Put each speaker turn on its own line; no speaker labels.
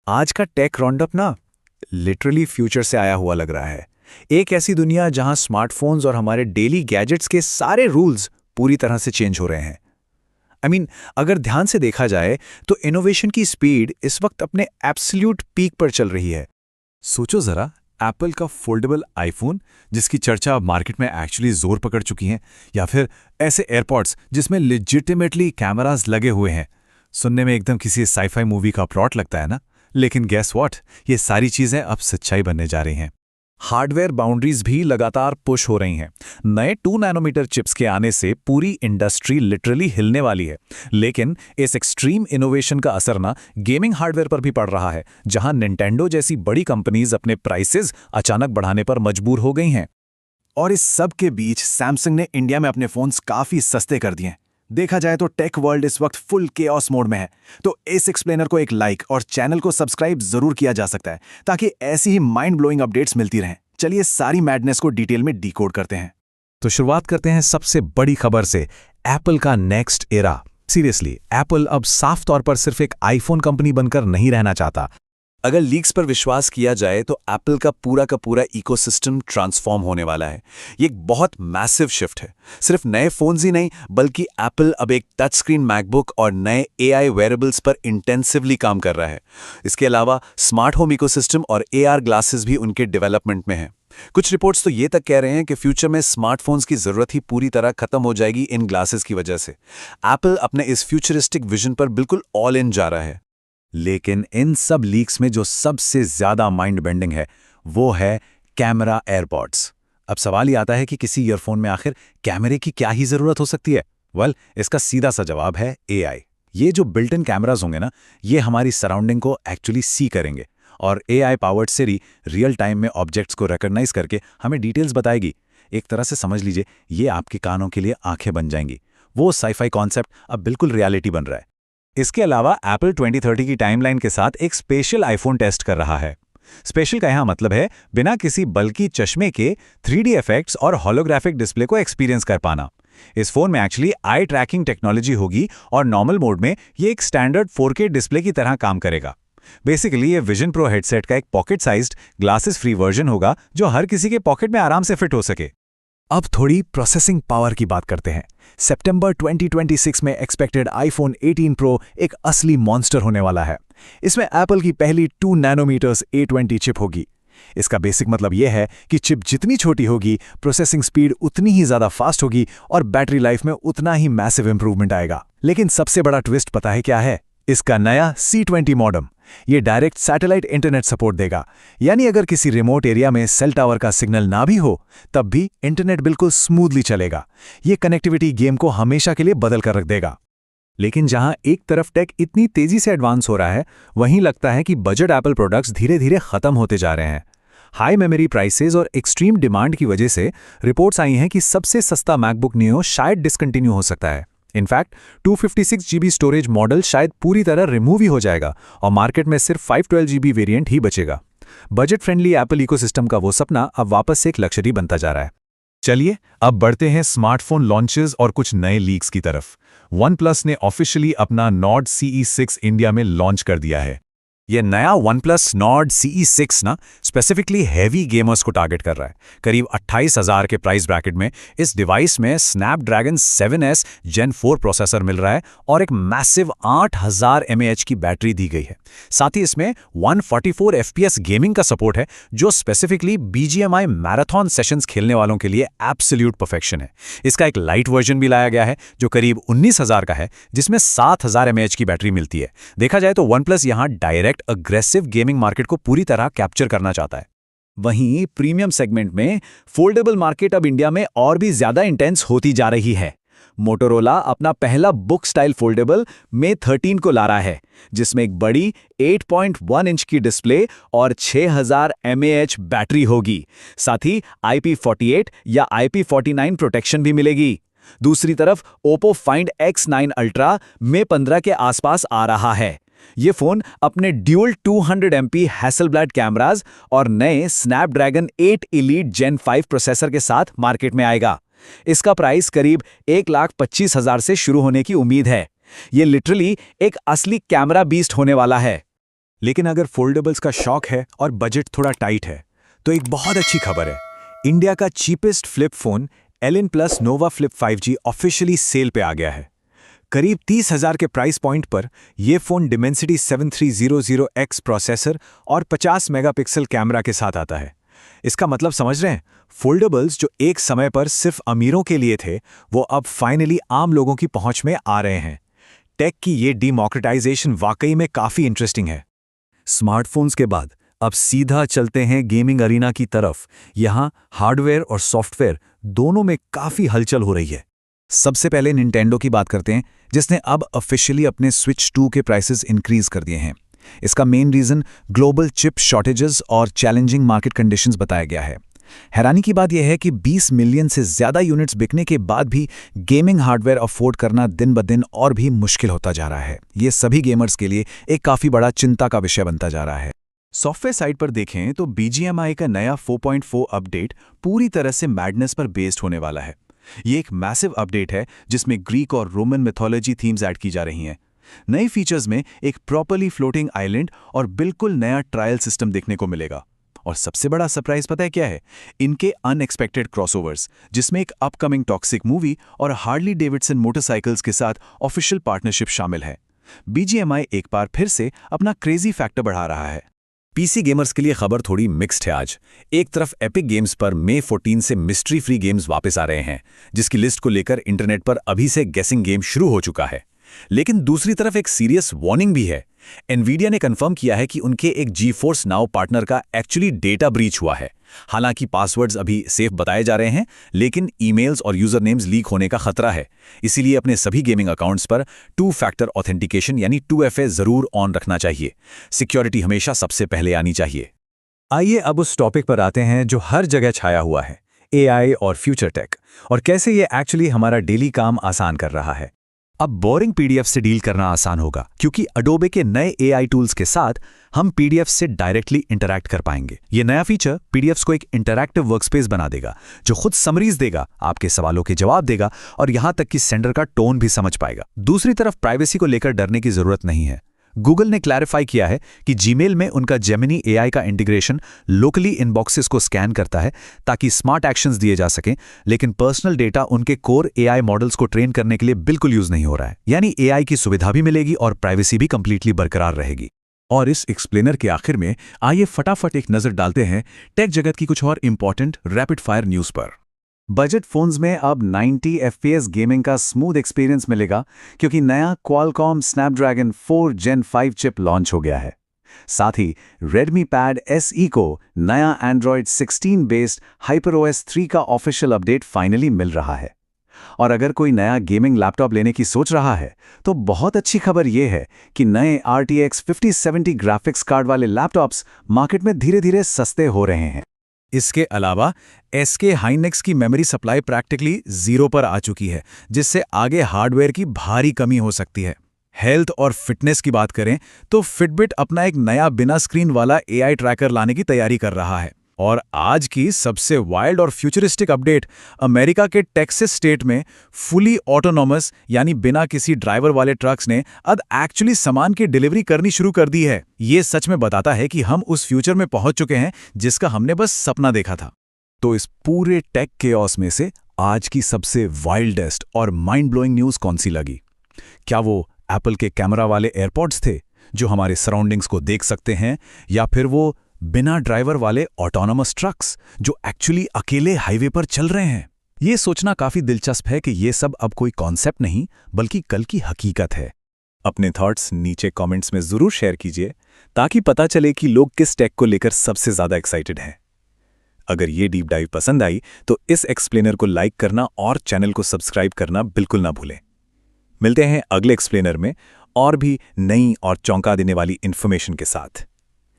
आज का take roundup ना लिटरली फ्यूचर से आया हुआ लग रहा है। एक ऐसी दुनिया जहां स्मार्टफोन्स और हमारे डेली गैजेट्स के सारे रूल्स पूरी तरह से चेंज हो रहे हैं। अगर ध्यान से देखा जाए तो इनोवेशन की स्पीड इस वक्त अपने एब्सोल्यूट पीक पर चल रही है। सोचो जरा, एप्पल का फोल्डेबल आईफोन जिसकी चर्चा अब मार्केट में एक्चुअली जोर पकड़ चुकी है, या फिर ऐसे एयरपॉड्स जिसमें लेजिटिमेटली कैमरास लगे हुए हैं। सुनने में एकदम किसी साईफाई मूवी का प्लॉट लगता है ना, लेकिन गेस व्हाट, ये सारी चीजें अब सच्चाई बनने जा रही हैं। हार्डवेयर बाउंड्रीज भी लगातार पुश हो रही हैं। नए 2 नैनोमीटर चिप्स के आने से पूरी इंडस्ट्री लिटरली हिलने वाली है। लेकिन इस एक्सट्रीम इनोवेशन का असर ना गेमिंग हार्डवेयर पर भी पड़ रहा है, जहां निंटेंडो जैसी बड़ी कंपनीज अपने प्राइसेस अचानक बढ़ाने पर मजबूर हो गई हैं।
और इस सब के बीच सैमसंग ने इंडिया में अपने फोन्स काफी सस्ते कर दिए हैं। देखा जाए तो टेक वर्ल्ड इस वक्त फुल केओस मोड में है। तो इस एक्सप्लेनर को एक लाइक और चैनल को सब्सक्राइब जरूर किया जा सकता है, ताकि ऐसी ही माइंड ब्लोइंग अपडेट्स मिलती रहें। चलिए सारी मैडनेस को डिटेल में डिकोड करते हैं।
तो शुरुआत करते हैं सबसे बड़ी खबर से, एप्पल का नेक्स्ट एरा। सीरियसली, एप्पल अब साफ तौर पर सिर्फ एक आईफोन कंपनी बनकर नहीं रहना चाहता। अगर लीक्स पर विश्वास किया जाए तो एप्पल का पूरा इकोसिस्टम ट्रांसफॉर्म होने वाला है। ये एक बहुत मैसिव शिफ्ट है। सिर्फ नए फोन्स ही नहीं, बल्कि एप्पल अब एक टच स्क्रीन मैकबुक और नए एआई वेयरेबल्स पर इंटेंसिवली काम कर रहा है। इसके अलावा स्मार्ट होम इकोसिस्टम और एआर ग्लासेस भी उनके डेवलपमेंट में हैं। कुछ रिपोर्ट्स तो ये तक कह रहे हैं कि फ्यूचर में स्मार्टफोन्स की जरूरत ही पूरी तरह खत्म हो जाएगी इन ग्लासेस की वजह से। एप्पल अपने इस फ्यूचरिस्टिक विजन पर बिल्कुल ऑल इन जा रहा है। लेकिन इन सब लीक्स में जो सबसे ज्यादा माइंड बेंडिंग है, वो है कैमरा एयरपॉड्स। अब सवाल ये आता है कि किसी ईयरफोन में आखिर कैमरे की क्या ही जरूरत हो सकती है। इसका सीधा सा जवाब है एआई। ये जो बिल्ट इन कैमरास होंगे ना, ये हमारी सराउंडिंग को एक्चुअली सी करेंगे और एआई पावर्ड सिरी रियल टाइम में ऑब्जेक्ट्स को रिकॉग्नाइज करके हमें डिटेल्स बताएगी। एक तरह से समझ लीजिए, ये आपके कानों के लिए आंखें बन जाएंगी। वो साईफाई कॉन्सेप्ट अब बिल्कुल रियलिटी बन रहा है। इसके अलावा एप्पल 2030 की टाइमलाइन के साथ एक स्पेशल आईफोन टेस्ट कर रहा है। स्पेशल का यहां मतलब है बिना किसी बल्कि चश्मे के 3D इफेक्ट्स और होलोग्राफिक डिस्प्ले को एक्सपीरियंस कर पाना। इस फोन में एक्चुअली आई ट्रैकिंग टेक्नोलॉजी होगी और नॉर्मल मोड में ये एक स्टैंडर्ड 4K डिस्प्ले की तरह काम करेगा। बेसिकली ये विजन प्रो हेडसेट का एक pocket sized glasses free version होगा, जो हर किसी के पॉकेट में आराम से फिट हो सके। अब थोड़ी प्रोसेसिंग पावर की बात करते हैं। सितंबर 2026 में एक्सपेक्टेड आईफोन 18 प्रो एक असली मॉन्स्टर होने वाला है। इसमें एप्पल की पहली 2 नैनोमीटर्स A20 चिप होगी। इसका बेसिक मतलब यह है कि चिप जितनी छोटी होगी, प्रोसेसिंग स्पीड उतनी ही ज्यादा फास्ट होगी और बैटरी लाइफ में उतना ही मैसिव इंप्रूवमेंट आएगा। लेकिन सबसे बड़ा ट्विस्ट पता है क्या है? इसका नया C20 मॉडेम। ये डायरेक्ट सैटेलाइट इंटरनेट सपोर्ट देगा, यानी अगर किसी रिमोट एरिया में सेल टावर का सिग्नल ना भी हो, तब भी इंटरनेट बिल्कुल स्मूथली चलेगा। ये कनेक्टिविटी गेम को हमेशा के लिए बदल कर रख देगा। लेकिन जहां एक तरफ टेक इतनी तेजी से एडवांस हो रहा है, वहीं लगता है कि बजट एप्पल प्रोडक्ट्स धीरे धीरे खत्म होते जा रहे हैं। हाई मेमोरी प्राइसेस और एक्सट्रीम डिमांड की वजह से रिपोर्ट्स आई हैं कि सबसे सस्ता मैकबुक नियो शायद डिसकंटिन्यू हो सकता है। इनफैक्ट 256 GB स्टोरेज मॉडल शायद पूरी तरह रिमूव ही हो जाएगा और मार्केट में सिर्फ 512 GB वेरिएंट ही बचेगा। बजट फ्रेंडली एप्पल इकोसिस्टम का वो सपना अब वापस से एक लक्जरी बनता जा रहा है। चलिए अब बढ़ते हैं स्मार्टफोन लॉन्चेस और कुछ नए लीक्स की तरफ। OnePlus ने ऑफिशियली अपना Nord CE6 इंडिया में लॉन्च कर दिया है। यह नया OnePlus Nord CE6 ना स्पेसिफिकली हैवी गेमर्स को टारगेट कर रहा है। करीब 28,000 के प्राइस ब्रैकेट में इस डिवाइस में स्नैपड्रैगन 7S Gen 4 प्रोसेसर मिल रहा है और एक मैसिव 8000 mAh की बैटरी दी गई है। साथ ही इसमें 144 FPS गेमिंग का सपोर्ट है, जो स्पेसिफिकली BGMI मैराथन सेशंस खेलने वालों के लिए एब्सोल्यूट परफेक्शन है। इसका एक लाइट वर्जन भी लाया गया है, जो करीब 19,000 का है, जिसमें 7000 mAh की बैटरी मिलती है। देखा जाए तो OnePlus यहां डायरेक्ट अग्रेसिव गेमिंग मार्केट को पूरी तरह कैप्चर करना चाहता है। वहीं प्रीमियम सेगमेंट में फोल्डेबल मार्केट अब इंडिया में और भी ज्यादा इंटेंस होती जा रही है। मोटोरोला अपना पहला बुक स्टाइल फोल्डेबल May 13 को ला रहा है, जिसमें एक बड़ी 8.1 इंच की डिस्प्ले और 6000 mAh बैटरी होगी। साथ ही IP48 या IP49 प्रोटेक्शन भी मिलेगी। दूसरी तरफ Oppo Find X9 Ultra May 15 के आसपास आ रहा है। ये फोन अपने ड्यूल 200 MP हैसलब्लैड कैमरास और नए स्नैपड्रैगन 8 Elite Gen 5 प्रोसेसर के साथ मार्केट में आएगा। इसका प्राइस करीब 1,25,000 से शुरू होने की उम्मीद है। ये लिटरली एक असली कैमरा बीस्ट होने वाला है। लेकिन अगर फोल्डेबल्स का शौक है और बजट थोड़ा टाइट है तो एक बहुत अच्छी खबर है। इंडिया का cheapest flip phone L Plus Nova Flip 5G officially sale पे आ गया है। करीब 30,000 के प्राइस पॉइंट पर यह फोन Dimensity 7300X प्रोसेसर और 50 मेगापिक्सल कैमरा के साथ आता है। इसका मतलब समझ रहे हैं? फोल्डेबल्स जो एक समय पर सिर्फ अमीरों के लिए थे, वो अब फाइनली आम लोगों की पहुंच में आ रहे हैं। टेक की ये डीमोक्रेटाइजेशन वाकई में काफी इंटरेस्टिंग है।
स्मार्टफोन्स के बाद अब सीधा चलते हैं गेमिंग अरीना की तरफ। यहाँ हार्डवेयर और सॉफ्टवेयर दोनों में काफी हलचल हो रही है।
सबसे पहले निंटेंडो की बात करते हैं, जिसने अब ऑफिशियली अपने स्विच 2 के प्राइसेस इंक्रीज कर दिए हैं। इसका main reason global chip shortages और चैलेंजिंग मार्केट कंडीशंस बताया गया है। हैरानी की बात यह है कि 20 मिलियन से ज्यादा यूनिट्स बिकने के बाद भी गेमिंग हार्डवेयर अफोर्ड करना दिन ब दिन और भी मुश्किल होता जा रहा है। ये सभी गेमर्स के लिए एक काफी बड़ा चिंता का विषय बनता जा रहा है।
सॉफ्टवेयर साइड पर देखें तो BGMI का नया 4.4 अपडेट पूरी तरह से मैडनेस पर बेस्ड होने वाला है। ये एक मैसिव अपडेट है जिसमें ग्रीक और रोमन मिथोलॉजी थीम्स ऐड की जा रही हैं। नए फीचर्स में एक प्रॉपर्ली फ्लोटिंग आइलैंड और बिल्कुल नया ट्रायल सिस्टम देखने को मिलेगा। और सबसे बड़ा सरप्राइज पता है क्या है? इनके अनएक्सपेक्टेड क्रॉसओवर्स, जिसमें एक अपकमिंग टॉक्सिक मूवी और हार्ली डेविडसन मोटरसाइकिल्स के साथ ऑफिशियल पार्टनरशिप शामिल है। BGMI एक बार फिर से अपना क्रेजी फैक्टर बढ़ा रहा है।
पीसी गेमर्स के लिए खबर थोड़ी मिक्स्ड है आज। एक तरफ एपिक गेम्स पर May 14 से मिस्ट्री फ्री गेम्स वापस आ रहे हैं, जिसकी लिस्ट को लेकर इंटरनेट पर अभी से गेसिंग गेम शुरू हो चुका है। लेकिन दूसरी तरफ एक सीरियस वार्निंग भी है। एनवीडिया ने कंफर्म किया है कि उनके एक जीफोर्स नाउ पार्टनर का एक्चुअली डेटा ब्रीच हुआ है। हालांकि पासवर्ड्स अभी सेफ बताए जा रहे हैं, लेकिन ईमेल्स और यूजर नेम्स लीक होने का खतरा है। इसीलिए अपने सभी गेमिंग अकाउंट्स पर 2 फैक्टर ऑथेंटिकेशन यानी 2FA जरूर ऑन रखना चाहिए। सिक्योरिटी हमेशा सबसे पहले आनी चाहिए।
आइए अब उस टॉपिक पर आते हैं जो हर जगह छाया हुआ है, AI और फ्यूचर टेक, और कैसे ये एक्चुअली हमारा डेली काम आसान कर रहा है।
अब बोरिंग PDF से डील करना आसान होगा, क्योंकि अडोबे के नए AI टूल्स के साथ हम PDF से डायरेक्टली इंटरैक्ट कर पाएंगे। ये नया फीचर PDFs को एक इंटरैक्टिव वर्कस्पेस बना देगा, जो खुद समरीज देगा, आपके सवालों के जवाब देगा और यहां तक कि सेंडर का टोन भी समझ पाएगा। दूसरी तरफ प्राइवेसी को लेकर डरने की जरूरत नहीं है। गूगल ने क्लैरिफाई किया है कि जीमेल में उनका जेमिनी AI का इंटीग्रेशन लोकली इनबॉक्सेस को स्कैन करता है ताकि स्मार्ट एक्शंस दिए जा सकें, लेकिन पर्सनल डेटा उनके कोर AI मॉडल्स को ट्रेन करने के लिए बिल्कुल यूज नहीं हो रहा है। यानी AI की सुविधा भी मिलेगी और प्राइवेसी भी कंप्लीटली बरकरार रहेगी।
और इस एक्सप्लेनर के आखिर में आइए फटाफट एक नजर डालते हैं टेक जगत की कुछ और इंपॉर्टेंट रैपिड फायर न्यूज पर। बजट फोन्स में अब 90 FPS गेमिंग का स्मूथ एक्सपीरियंस मिलेगा, क्योंकि नया Qualcomm Snapdragon 4 Gen 5 chip launch हो गया है। साथ ही Redmi Pad SE को नया Android 16 बेस्ड HyperOS 3 का ऑफिशियल अपडेट फाइनली मिल रहा है। और अगर कोई नया गेमिंग लैपटॉप लेने की सोच रहा है तो बहुत अच्छी खबर यह है कि नए RTX 5070 ग्राफिक्स कार्ड वाले लैपटॉप्स मार्केट में धीरे धीरे सस्ते हो रहे हैं।
इसके अलावा SK Hynix की मेमोरी सप्लाई प्रैक्टिकली 0 पर आ चुकी है, जिससे आगे हार्डवेयर की भारी कमी हो सकती है। हेल्थ और फिटनेस की बात करें तो फिटबिट अपना एक नया बिना स्क्रीन वाला AI ट्रैकर लाने की तैयारी कर रहा है। और आज की सबसे वाइल्ड और फ्यूचरिस्टिक अपडेट, अमेरिका के टेक्सास स्टेट में फुली ऑटोनॉमस यानी बिना किसी ड्राइवर वाले ट्रक्स ने अब एक्चुअली सामान की डिलीवरी करनी शुरू कर दी है। ये सच में बताता है कि हम उस फ्यूचर में पहुंच चुके हैं जिसका हमने बस सपना देखा था। तो इस पूरे टेक केओस में से आज की सबसे वाइल्डेस्ट और माइंड ब्लोइंग न्यूज़ कौन सी लगी? क्या वो एप्पल के कैमरा वाले एयरपॉड्स थे जो हमारे सराउंडिंग्स को देख सकते हैं, या फिर वो बिना ड्राइवर वाले ऑटोनोमस ट्रक्स जो एक्चुअली अकेले हाईवे पर चल रहे हैं? ये सोचना काफी दिलचस्प है कि ये सब अब कोई कॉन्सेप्ट नहीं बल्कि कल की हकीकत है।
अपने थॉट्स नीचे कमेंट्स में जरूर शेयर कीजिए ताकि पता चले कि लोग किस टेक को लेकर सबसे ज्यादा एक्साइटेड हैं। अगर ये डीप डाइव पसंद आई तो इस एक्सप्लेनर को लाइक करना और चैनल को सब्सक्राइब करना बिल्कुल ना भूलें। मिलते हैं अगले एक्सप्लेनर में और भी नई और चौंका देने वाली इन्फॉर्मेशन के साथ।